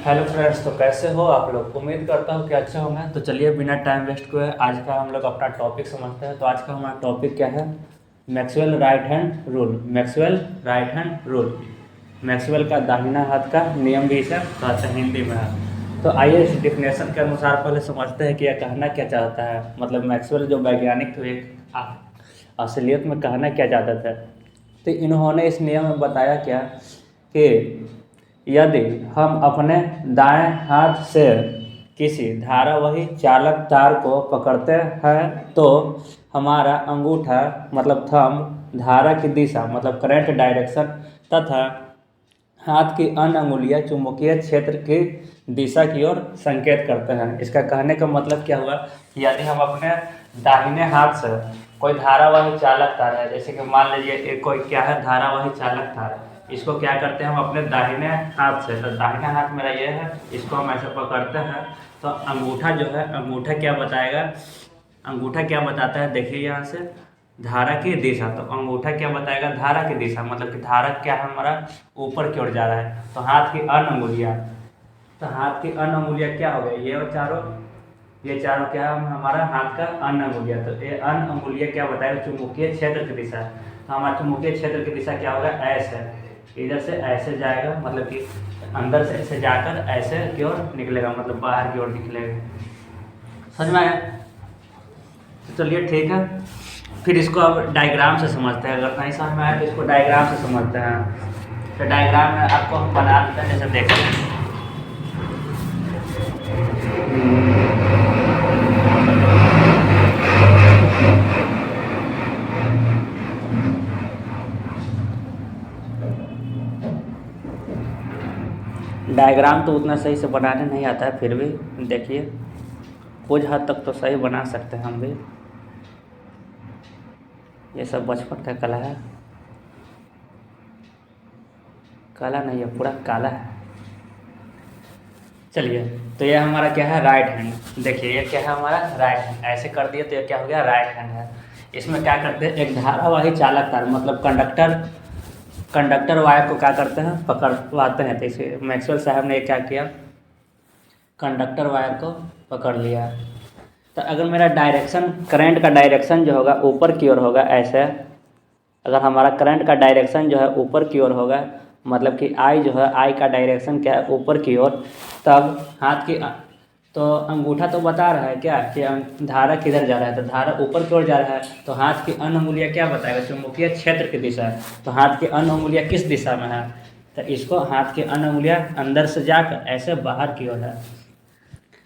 Hello friends, तो कैसे हो आप लोग। उम्मीद करता हूँ कि अच्छे होंगे। तो चलिए बिना टाइम वेस्ट किए आज का हम लोग अपना टॉपिक समझते हैं। तो आज का हमारा टॉपिक क्या है? Maxwell right hand rule. Maxwell right hand rule, Maxwell का दाहिना हाथ का नियम भी इसे कहते हैं हिंदी में है। तो आइए इस डिफिनेशन के अनुसार पहले समझते हैं कि यह कहना क्या चाहता है। मतलब मैक्सवेल जो वैज्ञानिक थे असलियत में कहना क्या चाहते थे। तो इन्होंने इस नियम में बताया क्या कि यदि हम अपने दाएं हाथ से किसी धारावाही चालक तार को पकड़ते हैं तो हमारा अंगूठा मतलब थंब धारा की दिशा मतलब करंट डायरेक्शन तथा हाथ की अन्य अंगुलियां चुंबकीय क्षेत्र की दिशा की ओर संकेत करते हैं। इसका कहने का मतलब क्या हुआ कि यदि हम अपने दाहिने हाथ से कोई धारावाही चालक तार है, जैसे कि मान लीजिए एक कोई क्या है धारावाही चालक तार, इसको क्या करते हैं हम अपने दाहिने हाथ से, तो दाहिने हाथ मेरा ये है, इसको हम ऐसे पकड़ते हैं तो अंगूठा जो है, अंगूठा क्या बताएगा, अंगूठा क्या बताता है देखिए यहाँ से धारा की दिशा। तो अंगूठा क्या बताएगा, धारा की दिशा, मतलब कि धारा क्या है हमारा ऊपर की ओर जा रहा है। तो हाथ की अन्य अंगुलियाँ, तो हाथ की अन्य अंगुलियाँ क्या हो गई, ये चारों क्या है हमारा हाथ का अन्य अंगुलियाँ। तो ये अन्य अंगुलियाँ क्या बताएगा, चुंबकीय क्षेत्र की दिशा। तो हमारा चुंबकीय क्षेत्र की दिशा क्या होगा, ऐसे, इधर से ऐसे जाएगा, मतलब कि अंदर से ऐसे जाकर ऐसे की ओर निकलेगा, मतलब बाहर की ओर निकलेगा। समझ में आया? तो चलिए ठीक है, फिर इसको अब डायग्राम से समझते हैं। अगर नहीं समझ में आए तो इसको डायग्राम से समझते हैं। तो डायग्राम में आपको हम बना देते हैं, जैसे देखते हैं। डायग्राम तो उतना सही से बनाने नहीं आता है, फिर भी देखिए कुछ हद तक तो सही बना सकते हैं हम भी। ये सब बचपन का कला है, काला नहीं है पूरा काला है। चलिए, तो ये हमारा क्या है, राइट हैंड। देखिए ये क्या है हमारा राइट हैंड, ऐसे कर दिए तो ये क्या हो गया, राइट हैंड है। इसमें क्या करते हैं, एक धारावाही चालक तार मतलब कंडक्टर वायर को क्या करते हैं, पकड़वाते हैं। तो इसे मैक्सवेल साहब ने क्या किया, कंडक्टर वायर को पकड़ लिया। तो अगर मेरा डायरेक्शन, करंट का डायरेक्शन जो होगा ऊपर की ओर होगा ऐसे, अगर हमारा करंट का डायरेक्शन जो है ऊपर की ओर होगा, मतलब कि आई जो है, आई का डायरेक्शन क्या है ऊपर की ओर, तब हाथ की तो अंगूठा तो बता रहा है क्या कि धारा किधर जा रहा है, तो धारा ऊपर की ओर जा रहा है। तो हाथ की अन्य अंगुलियाँ क्या बताएगा, चुंबकीय क्षेत्र की दिशा है। तो हाथ की अन्य अंगुलियाँ किस दिशा में है, तो इसको हाथ की अन्य अंगुलियाँ अंदर से जाकर ऐसे बाहर की ओर है।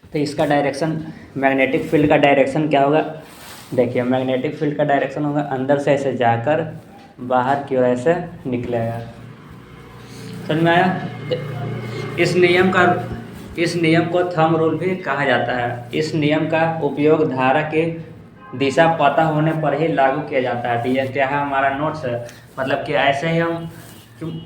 तो इसका डायरेक्शन, मैग्नेटिक फील्ड का डायरेक्शन क्या होगा, देखिए मैग्नेटिक फील्ड का डायरेक्शन होगा अंदर से ऐसे जाकर बाहर की ओर ऐसे निकलेगा। समझ में आया? इस नियम को थंब रूल भी कहा जाता है। इस नियम का उपयोग धारा की दिशा पता होने पर ही लागू किया जाता है। तो ये क्या है हमारा नोट्स है, मतलब कि ऐसे ही हम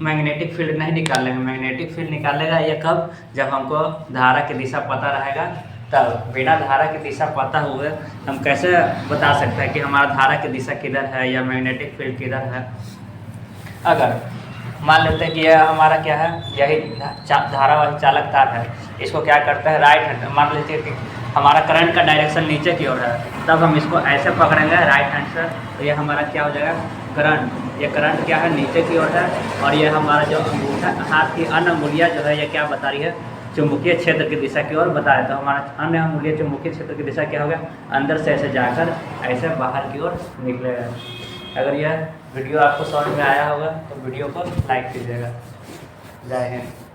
मैग्नेटिक फील्ड नहीं निकालेंगे। मैग्नेटिक फील्ड निकालेगा ये कब, जब हमको धारा की दिशा पता रहेगा तब। बिना धारा की दिशा पता हुए हम कैसे बता सकते हैं कि हमारा धारा की दिशा किधर है या मैग्नेटिक फील्ड किधर है। अगर मान लेते हैं कि यह हमारा क्या है, यही धारावाही चालक तार है, इसको क्या करता है राइट हैंड, मान लीजिए कि हमारा करंट का डायरेक्शन नीचे की ओर है, तब हम इसको ऐसे पकड़ेंगे राइट हैंड से, तो ये हमारा क्या हो जाएगा, करंट। ये करंट क्या है, नीचे की ओर है। और ये हमारा जो अंगूठा, हाथ की अन्य अंगुलियाँ जो है ये क्या बता रही है, चुंबकीय क्षेत्र की दिशा की ओर बताया। तो हमारा अन्य अंगुलियाँ चुंबकीय क्षेत्र की दिशा क्या होगा, अंदर से ऐसे जाकर ऐसे बाहर की ओर निकलेगा। अगर यह वीडियो आपको समझ में आया होगा तो वीडियो को लाइक कीजिएगा। जय हिंद।